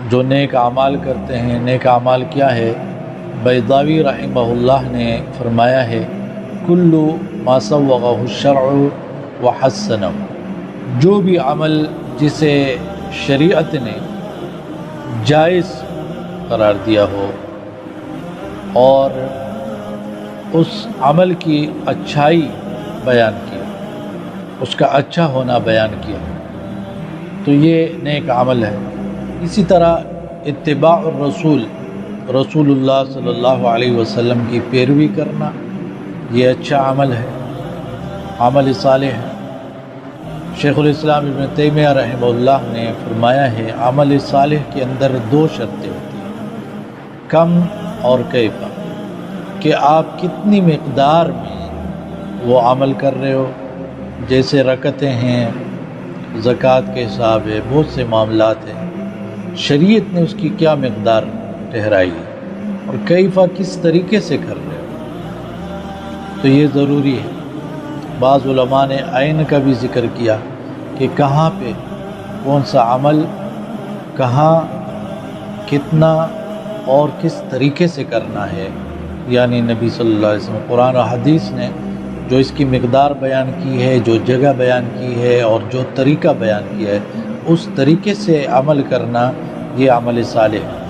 جو نیک اعمال کرتے ہیں۔ نیک اعمال کیا ہے؟ بیضاوی رحمہ اللہ نے فرمایا ہے کل ما سوغہ الشرع وحسنہ، جو بھی عمل جسے شریعت نے جائز قرار دیا ہو اور اس عمل کی اچھائی بیان کی، اس کا اچھا ہونا بیان کیا، تو یہ نیک عمل ہے۔ اسی طرح اتباع الرسول، رسول اللہ صلی اللہ علیہ وسلم کی پیروی کرنا، یہ اچھا عمل ہے، عمل صالح ہے۔ شیخ الاسلام ابن تیمیہ رحمہ اللہ نے فرمایا ہے عمل صالح کے اندر دو شرطیں ہوتی ہیں، کم اور کیفا، کہ آپ کتنی مقدار میں وہ عمل کر رہے ہو، جیسے رکعتیں ہیں، زکوٰۃ کے حساب ہے، بہت سے معاملات ہیں، شریعت نے اس کی کیا مقدار ٹھہرائی ہے، اور کیفا کس طریقے سے کر رہے ہو، تو یہ ضروری ہے۔ بعض علماء نے عین کا بھی ذکر کیا کہ کہاں پہ کون سا عمل، کہاں کتنا اور کس طریقے سے کرنا ہے، یعنی نبی صلی اللہ علیہ وسلم قرآن و حدیث نے جو اس کی مقدار بیان کی ہے، جو جگہ بیان کی ہے اور جو طریقہ بیان کیا ہے، اس طریقے سے عمل کرنا یہ عمل صالح ہے۔